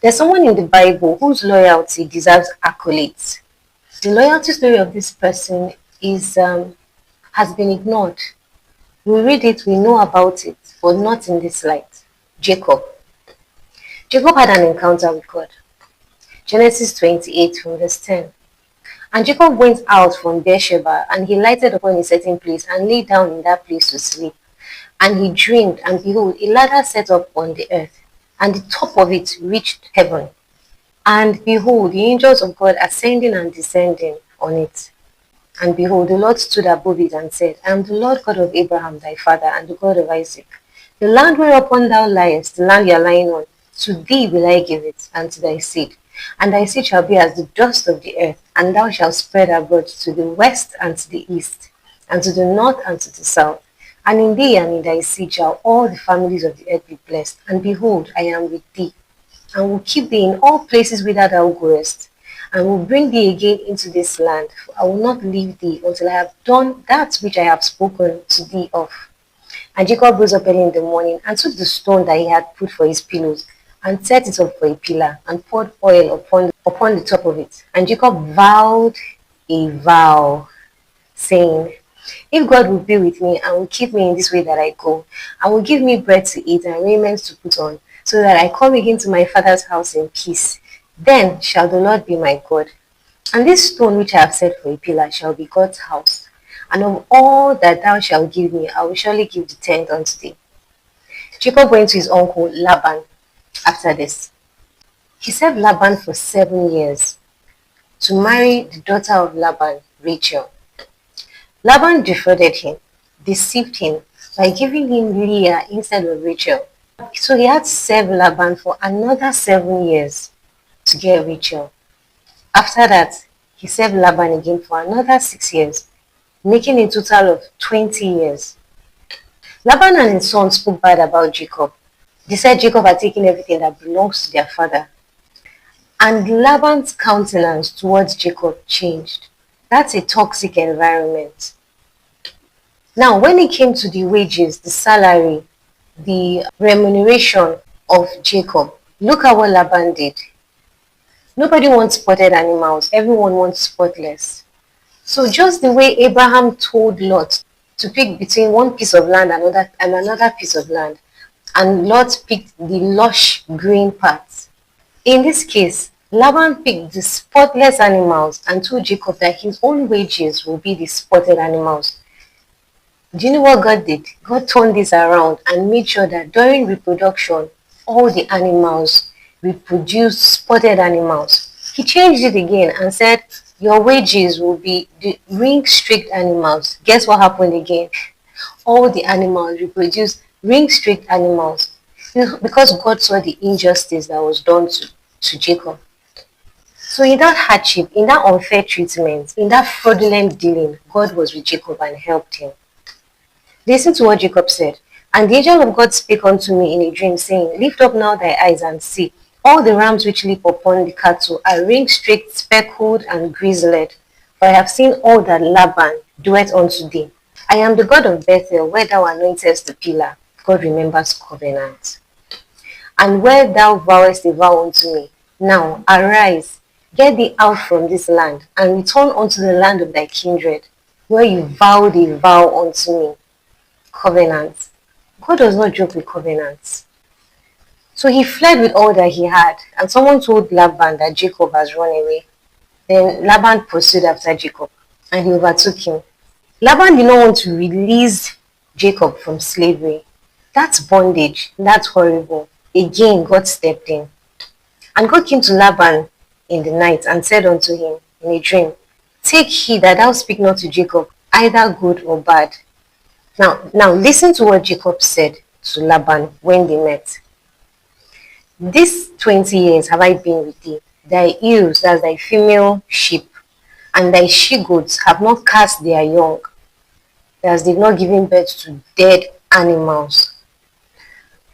There's someone in the Bible whose loyalty deserves accolades. The loyalty story of this person is has been ignored. We read it, we know about it, but not in this light. Jacob. Jacob had an encounter with God. Genesis 28 from verse 10. And Jacob went out from Beersheba, and he lighted upon a certain place, and lay down in that place to sleep. And he dreamed, and behold, a ladder set up on the earth, and the top of it reached heaven. And behold, the angels of God ascending and descending on it. And behold, the Lord stood above it and said, I am the Lord God of Abraham thy father, and the God of Isaac. The land whereupon thou liest, the land you are lying on, to thee will I give it, and to thy seed. And thy seed shall be as the dust of the earth, and thou shalt spread abroad to the west and to the east, and to the north and to the south. And in thee and in thy seed shall all the families of the earth be blessed. And behold, I am with thee, and will keep thee in all places whither thou goest, and will bring thee again into this land. For I will not leave thee until I have done that which I have spoken to thee of. And Jacob rose up early in the morning, and took the stone that he had put for his pillows, and set it up for a pillar, and poured oil upon the top of it. And Jacob vowed a vow, saying, if God will be with me and will keep me in this way that I go, and will give me bread to eat and raiment to put on, so that I come again to my father's house in peace, then shall the Lord be my God. And this stone which I have set for a pillar shall be God's house. And of all that thou shalt give me, I will surely give the tenth unto thee. Jacob went to his uncle Laban after this. He served Laban for 7 years to marry the daughter of Laban, Rachel. Laban defrauded him, deceived him by giving him Leah instead of Rachel. So he had to serve Laban for another 7 years to get Rachel. After that, he served Laban again for another 6 years, making a total of 20 years. Laban and his son spoke bad about Jacob. They said Jacob had taken everything that belongs to their father. And Laban's countenance towards Jacob changed. That's a toxic environment. Now, when it came to the wages, the salary, the remuneration of Jacob, look at what Laban did. Nobody wants spotted animals. Everyone wants spotless. So just the way Abraham told Lot to pick between one piece of land and another piece of land, and Lot picked the lush green parts. In this case, Laban picked the spotless animals and told Jacob that his own wages will be the spotted animals. Do you know what God did? God turned this around and made sure that during reproduction, all the animals reproduced spotted animals. He changed it again and said, your wages will be the ring-streaked animals. Guess what happened again? All the animals reproduced ring-streaked animals because God saw the injustice that was done to Jacob. So in that hardship, in that unfair treatment, in that fraudulent dealing, God was with Jacob and helped him. Listen to what Jacob said. And the angel of God spake unto me in a dream, saying, lift up now thy eyes and see. All the rams which leap upon the cattle are ring-streaked, speckled, and grizzled. For I have seen all that Laban doeth unto thee. I am the God of Bethel, where thou anointest the pillar. God remembers covenant. And where thou vowest a vow unto me. Now arise, get thee out from this land, and return unto the land of thy kindred, where you vowed a vow unto me. Covenant. God does not joke with covenants. So he fled with all that he had, and someone told Laban that Jacob has run away. Then Laban pursued after Jacob, and he overtook him. Laban did not want to release Jacob from slavery. That's bondage. That's horrible. Again, God stepped in. And God came to Laban in the night and said unto him in a dream, take heed that thou speak not to Jacob, either good or bad. Now listen to what Jacob said to Laban when they met. This 20 years have I been with thee. Thy ewes, that's thy female sheep, and thy she-goats have not cast their young, as they've not given birth to dead animals.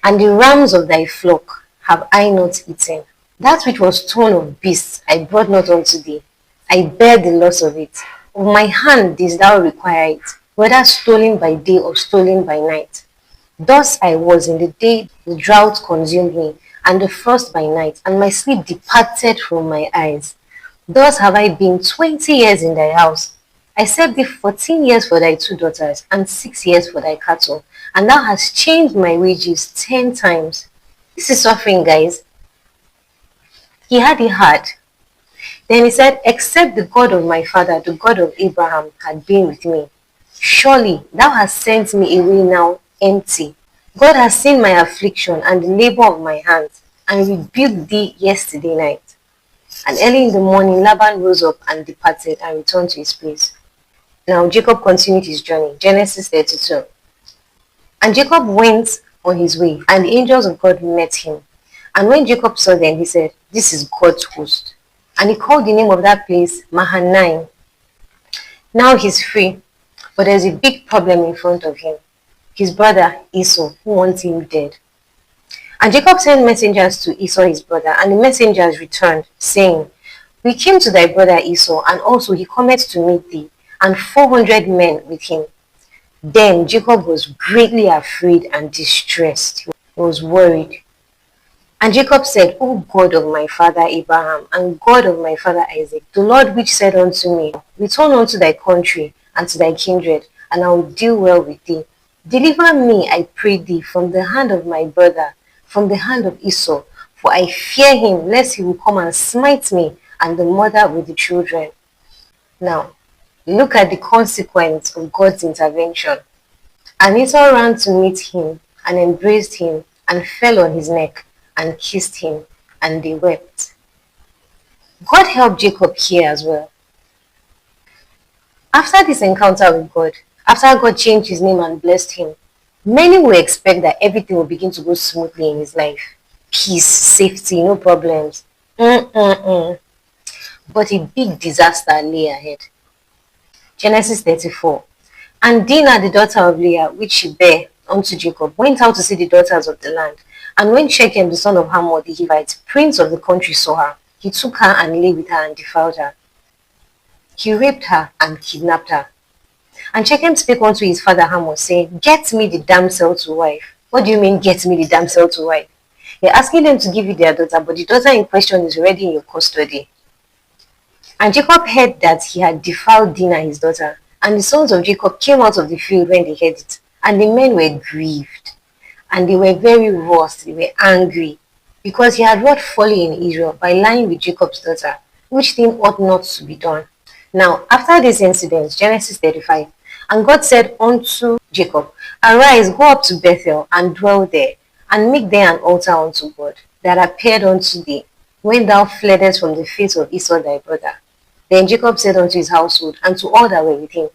And the rams of thy flock have I not eaten. That which was torn of beasts I brought not unto thee. I bear the loss of it. Of my hand didst thou require it, whether stolen by day or stolen by night. Thus I was in the day the drought consumed me, and the frost by night, and my sleep departed from my eyes. Thus have I been 20 years in thy house. I served thee 14 years for thy 2 daughters, and 6 years for thy cattle, and thou hast changed my wages 10 times. This is suffering, guys. He had it hard. Then he said, except the God of my father, the God of Abraham, had been with me, surely thou hast sent me away now empty. God has seen my affliction and the labor of my hands, and rebuked thee yesterday night. And early in the morning Laban rose up and departed and returned to his place. Now Jacob continued his journey. Genesis 32. And Jacob went on his way, and the angels of God met him. And when Jacob saw them, he said, this is God's host. And he called the name of that place Mahanaim. Now he's free, but there's a big problem in front of him. His brother Esau, who wants him dead. And Jacob sent messengers to Esau his brother, and the messengers returned, saying, we came to thy brother Esau, and also he cometh to meet thee, and 400 men with him. Then Jacob was greatly afraid and distressed. He was worried. And Jacob said, O God of my father Abraham, and God of my father Isaac, the Lord which said unto me, return unto thy country and to thy kindred, and I will deal well with thee. Deliver me, I pray thee, from the hand of my brother, from the hand of Esau, for I fear him, lest he will come and smite me, and the mother with the children. Now, look at the consequence of God's intervention. And Esau ran to meet him, and embraced him, and fell on his neck, and kissed him, and they wept. God helped Jacob here as well. After this encounter with God, after God changed his name and blessed him, many will expect that everything will begin to go smoothly in his life. Peace, safety, no problems. But a big disaster lay ahead. Genesis 34. And Dinah, the daughter of Leah, which she bare unto Jacob, went out to see the daughters of the land. And when Shechem, the son of Hamor the Hivite, prince of the country, saw her, he took her and lay with her and defiled her. He raped her and kidnapped her. And Shechem spake unto his father Hamor, saying, get me the damsel to wife. What do you mean, get me the damsel to wife? You're asking them to give you their daughter, but the daughter in question is already in your custody. And Jacob heard that he had defiled Dinah his daughter. And the sons of Jacob came out of the field when they heard it. And the men were grieved. And they were very wroth, they were angry, because he had wrought folly in Israel by lying with Jacob's daughter, which thing ought not to be done. Now, after this incident, Genesis 35, and God said unto Jacob, arise, go up to Bethel, and dwell there, and make there an altar unto God, that appeared unto thee, when thou fleddest from the face of Esau thy brother. Then Jacob said unto his household, and to all that were with him,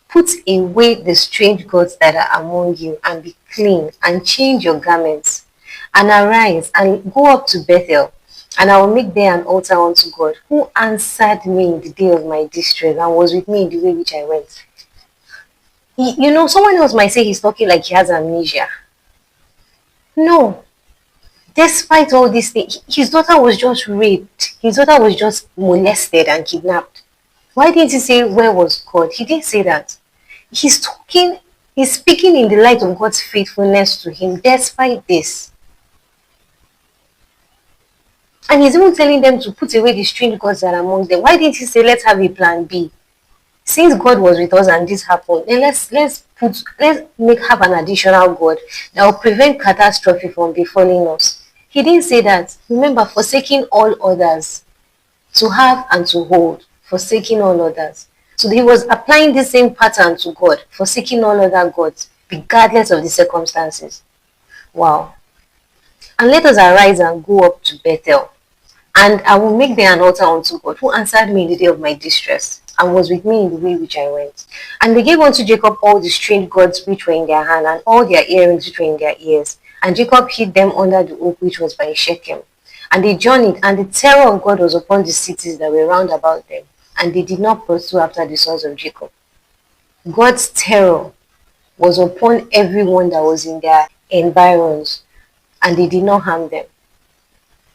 put away the strange gods that are among you, and be clean, and change your garments, and arise, and go up to Bethel, and I will make there an altar unto God, who answered me in the day of my distress, and was with me in the way which I went. Someone else might say he's talking like he has amnesia. No. Despite all these things, his daughter was just raped. His daughter was just molested and kidnapped. Why didn't he say, where was God? He didn't say that. He's speaking in the light of God's faithfulness to him despite this. And he's even telling them to put away the strange gods that are among them. Why didn't he say, let's have a plan B? Since God was with us and this happened, then let's have an additional God that will prevent catastrophe from befalling us. He didn't say that. Remember, forsaking all others, to have and to hold, forsaking all others. So he was applying the same pattern to God, forsaking all other gods, regardless of the circumstances. Wow. And let us arise and go up to Bethel, and I will make there an altar unto God, who answered me in the day of my distress, and was with me in the way which I went. And they gave unto Jacob all the strange gods which were in their hand, and all their earrings which were in their ears. And Jacob hid them under the oak which was by Shechem. And they journeyed, and the terror of God was upon the cities that were round about them, and they did not pursue after the sons of Jacob. God's terror was upon everyone that was in their environs, and they did not harm them.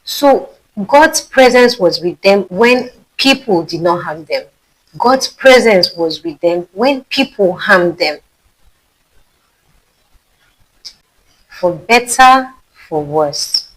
So God's presence was with them when people did not harm them. God's presence was with them when people harmed them. For better, for worse.